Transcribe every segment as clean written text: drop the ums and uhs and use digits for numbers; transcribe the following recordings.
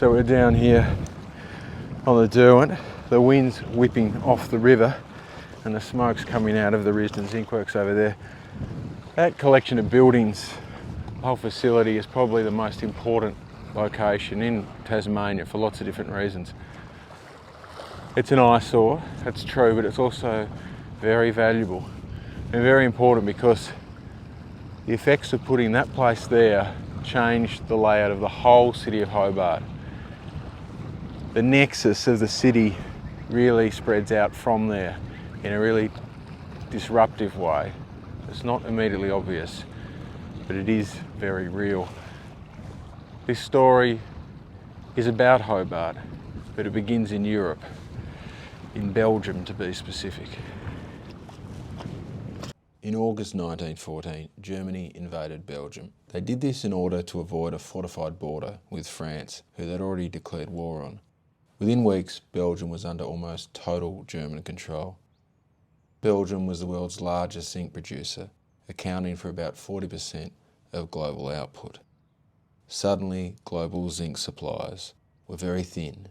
So we're down here on the Derwent. The wind's whipping off the river and the smoke's coming out of the Risdon Zinc Works over there. That collection of buildings, the whole facility, is probably the most important location in Tasmania for lots of different reasons. It's an eyesore, that's true, but it's also very valuable and very important because the effects of putting that place there changed the layout of the whole city of Hobart. The nexus of the city really spreads out from there in a really disruptive way. It's not immediately obvious, but it is very real. This story is about Hobart, but it begins in Europe, in Belgium to be specific. In August 1914, Germany invaded Belgium. They did this in order to avoid a fortified border with France, who they'd already declared war on. Within weeks, Belgium was under almost total German control. Belgium was the world's largest zinc producer, accounting for about 40% of global output. Suddenly, global zinc supplies were very thin,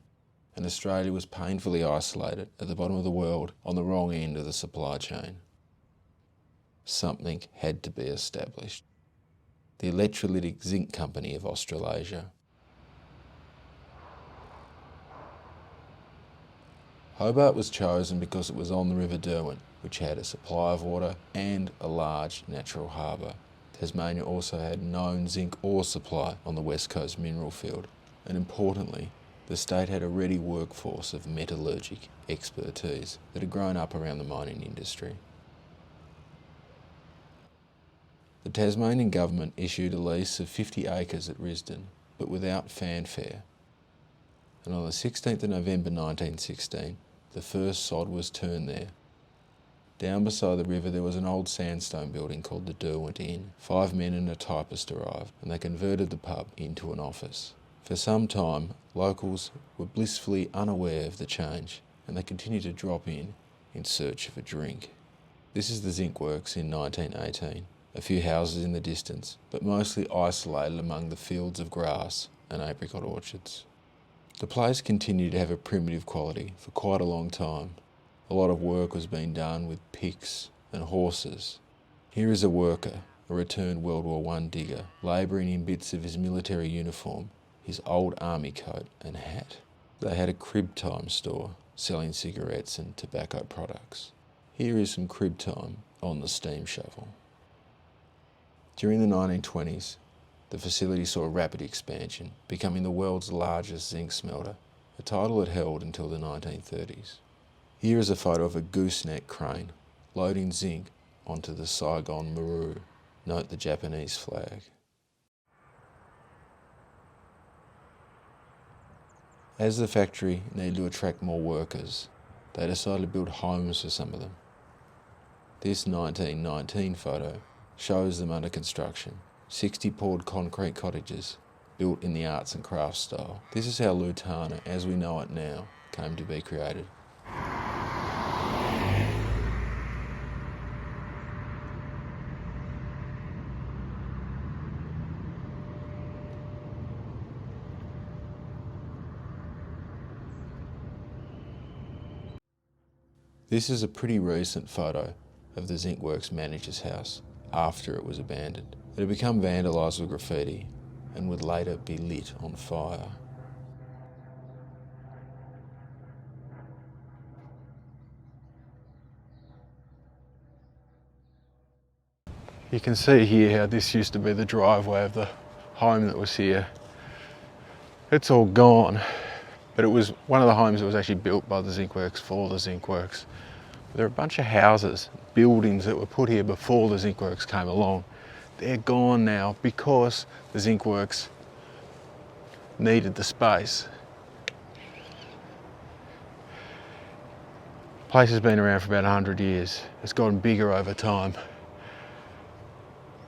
and Australia was painfully isolated at the bottom of the world on the wrong end of the supply chain. Something had to be established. The Electrolytic Zinc Company of Australasia. Hobart was chosen because it was on the River Derwent, which had a supply of water and a large natural harbour. Tasmania also had known zinc ore supply on the West Coast mineral field, and importantly, the state had a ready workforce of metallurgic expertise that had grown up around the mining industry. The Tasmanian government issued a lease of 50 acres at Risdon, but without fanfare. And on the 16th of November 1916, the first sod was turned there. Down beside the river there was an old sandstone building called the Derwent Inn. 5 men and a typist arrived, and they converted the pub into an office. For some time, locals were blissfully unaware of the change, and they continued to drop in search of a drink. This is the Zinc Works in 1918. A few houses in the distance, but mostly isolated among the fields of grass and apricot orchards. The place continued to have a primitive quality for quite a long time. A lot of work was being done with picks and horses. Here is a worker, a returned World War I digger, labouring in bits of his military uniform, his old army coat and hat. They had a crib time store, selling cigarettes and tobacco products. Here is some crib time on the steam shovel. During the 1920s, the facility saw a rapid expansion, becoming the world's largest zinc smelter, a title it held until the 1930s. Here is a photo of a gooseneck crane loading zinc onto the Saigon Maru. Note the Japanese flag. As the factory needed to attract more workers, they decided to build homes for some of them. This 1919 photo shows them under construction. 60 poured concrete cottages built in the arts and crafts style. This is how Lutana, as we know it now, came to be created. This is a pretty recent photo of the Zinc Works manager's house after it was abandoned. It had become vandalised with graffiti and would later be lit on fire. You can see here how this used to be the driveway of the home that was here. It's all gone, but it was one of the homes that was actually built by the Zinc Works for the Zinc Works. There are a bunch of houses, buildings that were put here before the Zinc Works came along. They're gone now because the Zinc Works needed the space. The place has been around for about 100 years. It's gotten bigger over time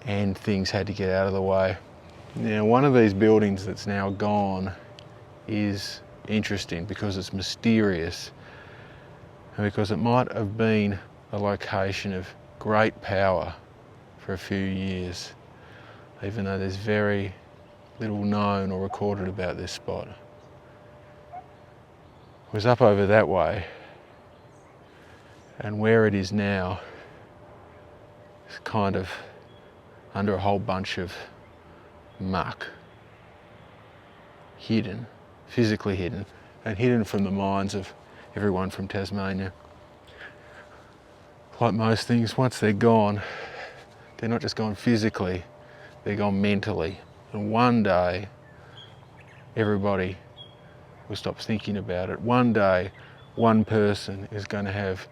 and things had to get out of the way. Now, one of these buildings that's now gone is interesting because it's mysterious and because it might have been a location of great power for a few years, even though there's very little known or recorded about this spot. was up over that way, and where it is now is kind of under a whole bunch of muck, hidden, physically hidden, and hidden from the minds of everyone from Tasmania. Like most things, once they're gone, they're not just gone physically, they're gone mentally. And one day, everybody will stop thinking about it. One day, one person is going to have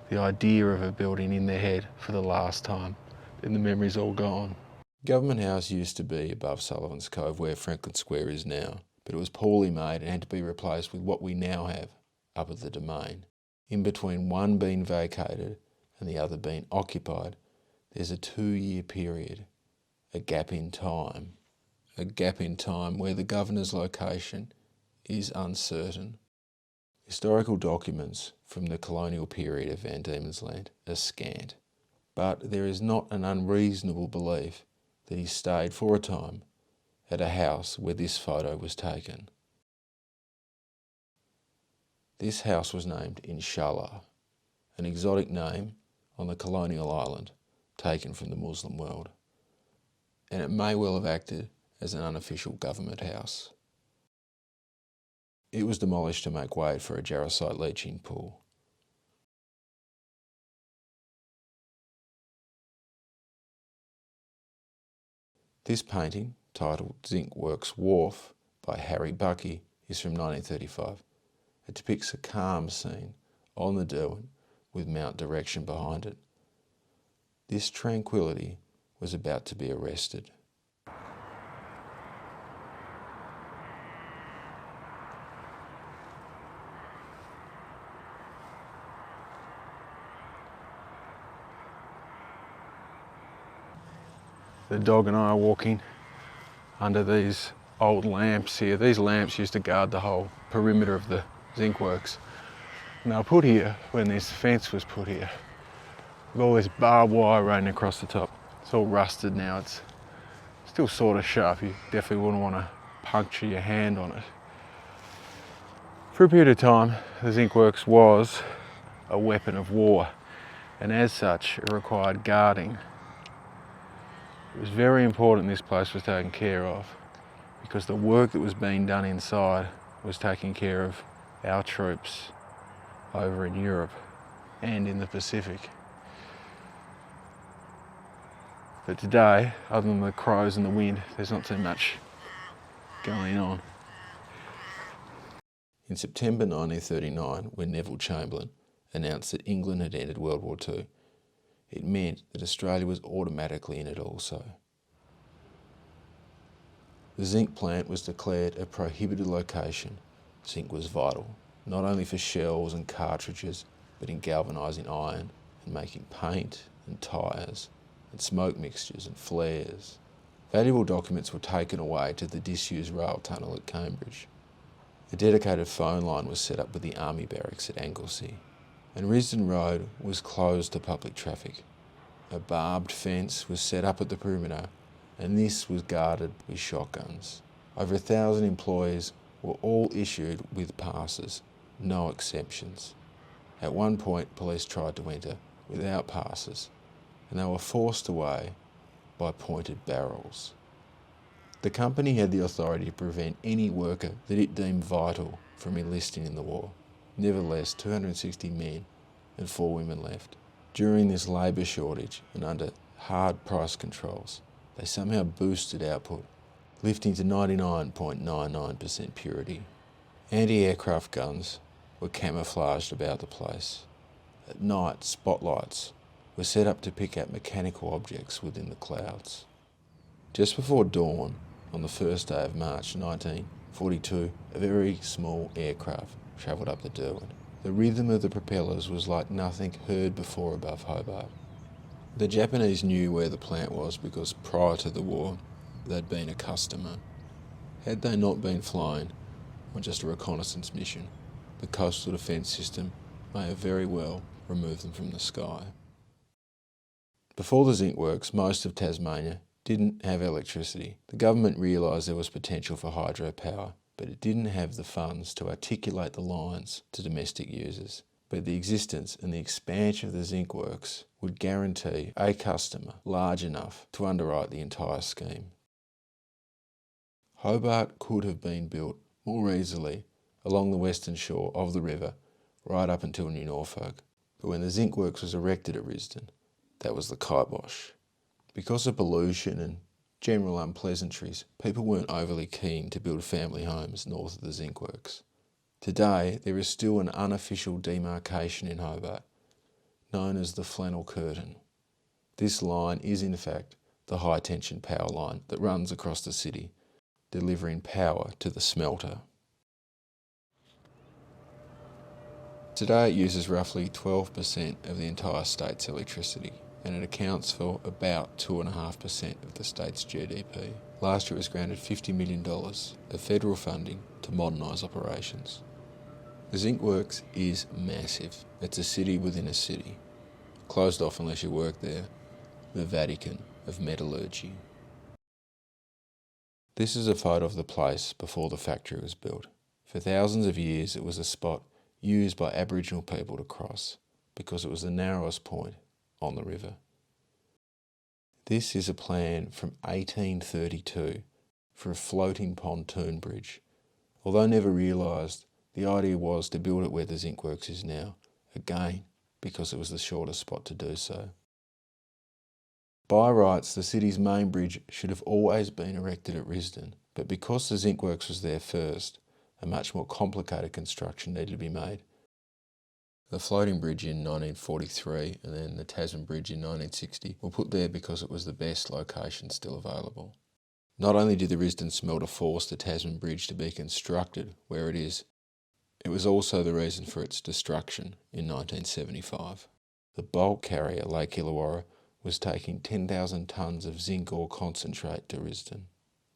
the idea of a building in their head for the last time, and the memory's all gone. Government House used to be above Sullivan's Cove, where Franklin Square is now, but it was poorly made and had to be replaced with what we now have up at the Domain. In between one being vacated and the other being occupied, there's a 2-year period, a gap in time. A gap in time where the Governor's location is uncertain. Historical documents from the colonial period of Van Diemen's Land are scant, but there is not an unreasonable belief that he stayed for a time at a house where this photo was taken. This house was named Inshallah, an exotic name on the colonial island taken from the Muslim world, and it may well have acted as an unofficial government house. It was demolished to make way for a jarosite leaching pool. This painting, titled Zinc Works Wharf by Harry Bucky, is from 1935. It depicts a calm scene on the Derwent with Mount Direction behind it. This tranquility was about to be arrested. The dog and I are walking under these old lamps here. These lamps used to guard the whole perimeter of the zinc works. And they were put here when this fence was put here, with all this barbed wire running across the top. It's all rusted now. It's still sort of sharp. You definitely wouldn't want to puncture your hand on it. For a period of time, the zinc works was a weapon of war, and as such, it required guarding. It was very important this place was taken care of, because the work that was being done inside was taking care of our troops over in Europe and in the Pacific. But today, other than the crows and the wind, there's not too much going on. In September 1939, when Neville Chamberlain announced that England had entered World War II, it meant that Australia was automatically in it also. The zinc plant was declared a prohibited location. Zinc was vital, not only for shells and cartridges, but in galvanising iron and making paint and tyres and smoke mixtures and flares. Valuable documents were taken away to the disused rail tunnel at Cambridge. A dedicated phone line was set up with the Army barracks at Anglesey, and Risdon Road was closed to public traffic. A barbed fence was set up at the perimeter, and this was guarded with shotguns. Over 1,000 employees were all issued with passes, no exceptions. At one point, police tried to enter without passes, and they were forced away by pointed barrels. The company had the authority to prevent any worker that it deemed vital from enlisting in the war. Nevertheless, 260 men and 4 women left. During this labour shortage and under hard price controls, they somehow boosted output, lifting to 99.99% purity. Anti-aircraft guns were camouflaged about the place. At night, spotlights were set up to pick out mechanical objects within the clouds. Just before dawn, on the first day of March 1942, a very small aircraft travelled up the Derwent. The rhythm of the propellers was like nothing heard before above Hobart. The Japanese knew where the plant was because prior to the war, they'd been a customer. Had they not been flying on just a reconnaissance mission, the coastal defence system may have very well removed them from the sky. Before the zinc works, most of Tasmania didn't have electricity. The government realised there was potential for hydropower but it didn't have the funds to articulate the lines to domestic users. But the existence and the expansion of the zinc works would guarantee a customer large enough to underwrite the entire scheme. Hobart could have been built more easily along the western shore of the river right up until New Norfolk. But when the zinc works was erected at Risdon, that was the kibosh. Because of pollution and general unpleasantries, people weren't overly keen to build family homes north of the zinc works. Today, there is still an unofficial demarcation in Hobart, known as the flannel curtain. This line is in fact the high tension power line that runs across the city, delivering power to the smelter. Today it uses roughly 12% of the entire state's electricity, and it accounts for about 2.5% of the state's GDP. Last year it was granted $50 million of federal funding to modernise operations. The zinc works is massive. It's a city within a city. Closed off unless you work there. The Vatican of metallurgy. This is a photo of the place before the factory was built. For thousands of years it was a spot used by Aboriginal people to cross because it was the narrowest point on the river. This is a plan from 1832 for a floating pontoon bridge. Although never realised, the idea was to build it where the zinc works is now, again because it was the shortest spot to do so. By rights, the city's main bridge should have always been erected at Risdon, but because the zinc works was there first, a much more complicated construction needed to be made. The floating bridge in 1943 and then the Tasman Bridge in 1960 were put there because it was the best location still available. Not only did the Risdon smelter force the Tasman Bridge to be constructed where it is, it was also the reason for its destruction in 1975. The bulk carrier Lake Illawarra was taking 10,000 tonnes of zinc ore concentrate to Risdon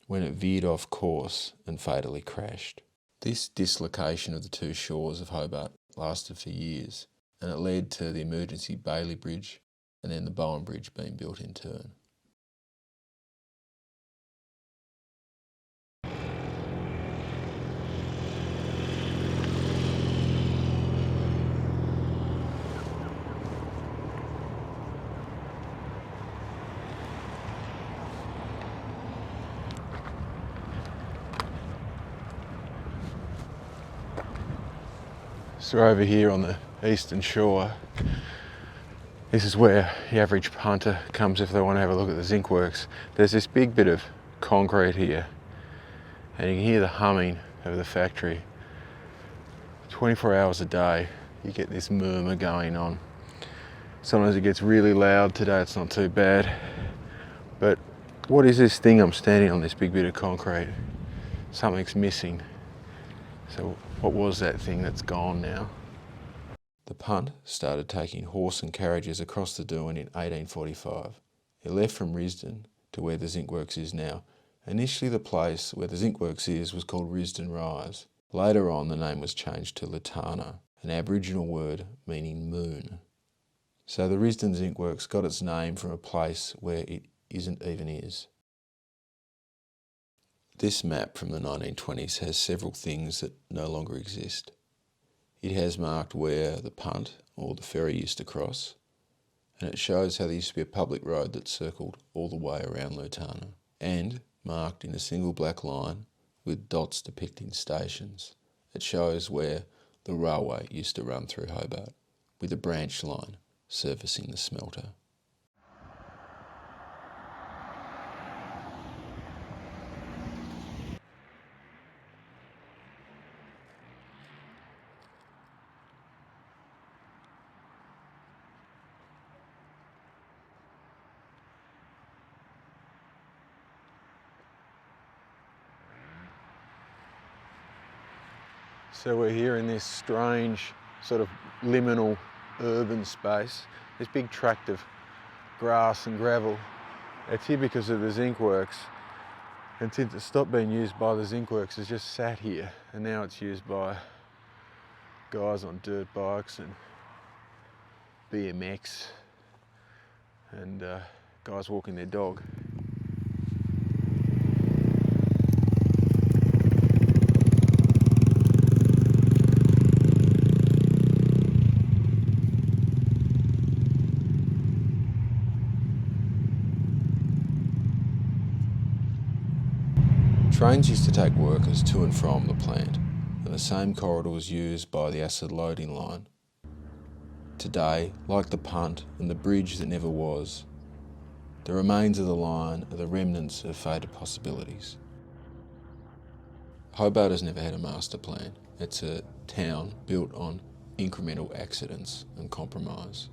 when it veered off course and fatally crashed. This dislocation of the two shores of Hobart lasted for years, and it led to the emergency Bailey Bridge and then the Bowen Bridge being built in turn. So over here on the eastern shore, this is where the average punter comes if they want to have a look at the zinc works. There's this big bit of concrete here, and you can hear the humming of the factory. 24 hours a day, you get this murmur going on. Sometimes it gets really loud. Today it's not too bad. But what is this thing I'm standing on, this big bit of concrete? Something's missing. So what was that thing that's gone now? The punt started taking horse and carriages across the Derwent in 1845. It left from Risdon to where the zinc works is now. Initially the place where the zinc works is was called Risdon Rise. Later on the name was changed to Latana, an Aboriginal word meaning moon. So the Risdon Zinc Works got its name from a place where it isn't even is. This map from the 1920s has several things that no longer exist. It has marked where the punt or the ferry used to cross, and it shows how there used to be a public road that circled all the way around Latana, and marked in a single black line with dots depicting stations. It shows where the railway used to run through Hobart, with a branch line servicing the smelter. So we're here in this strange sort of liminal urban space, this big tract of grass and gravel. It's here because of the zinc works, and since it stopped being used by the zinc works, it's just sat here, and now it's used by guys on dirt bikes and BMX and guys walking their dog. Trains used to take workers to and from the plant, and the same corridor was used by the acid loading line. Today, like the punt and the bridge that never was, the remains of the line are the remnants of faded possibilities. Hobart has never had a master plan. It's a town built on incremental accidents and compromise.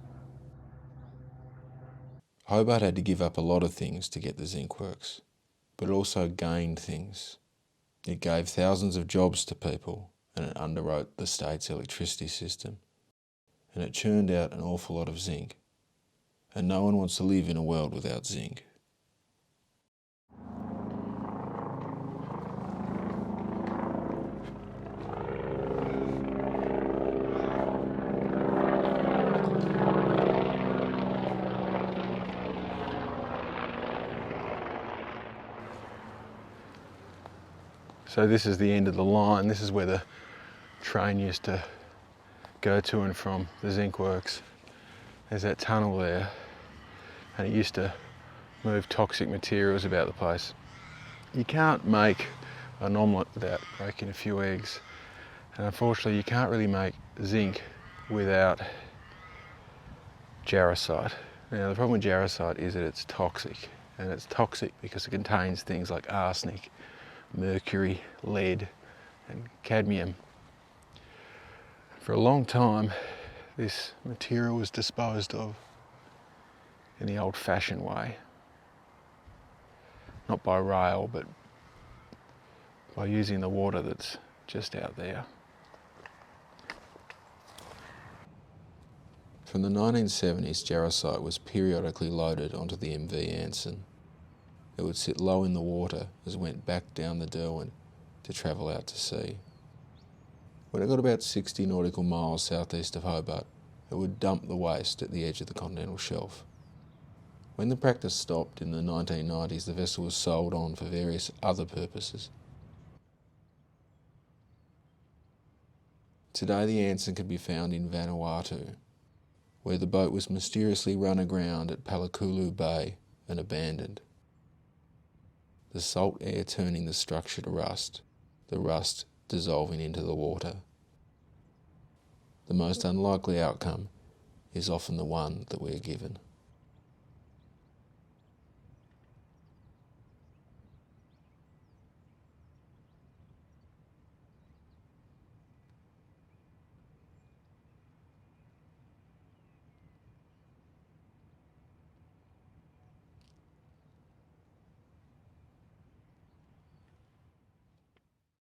Hobart had to give up a lot of things to get the zinc works, but it also gained things. It gave thousands of jobs to people, and it underwrote the state's electricity system, and it churned out an awful lot of zinc. And no one wants to live in a world without zinc. So this is the end of the line. This is where the train used to go to and from the zinc works. There's that tunnel there, and it used to move toxic materials about the place. You can't make an omelette without breaking a few eggs, and unfortunately you can't really make zinc without jarosite. Now the problem with jarosite is that it's toxic, and it's toxic because it contains things like arsenic, mercury, lead and cadmium. For a long time this material was disposed of in the old-fashioned way, not by rail but by using the water that's just out there. From the 1970s, jarosite was periodically loaded onto the MV Anson. It would sit low in the water as it went back down the Derwent to travel out to sea. When it got about 60 nautical miles southeast of Hobart, it would dump the waste at the edge of the continental shelf. When the practice stopped in the 1990s, the vessel was sold on for various other purposes. Today the Anson can be found in Vanuatu, where the boat was mysteriously run aground at Palakulu Bay and abandoned. The salt air turning the structure to rust, the rust dissolving into the water. The most unlikely outcome is often the one that we are given.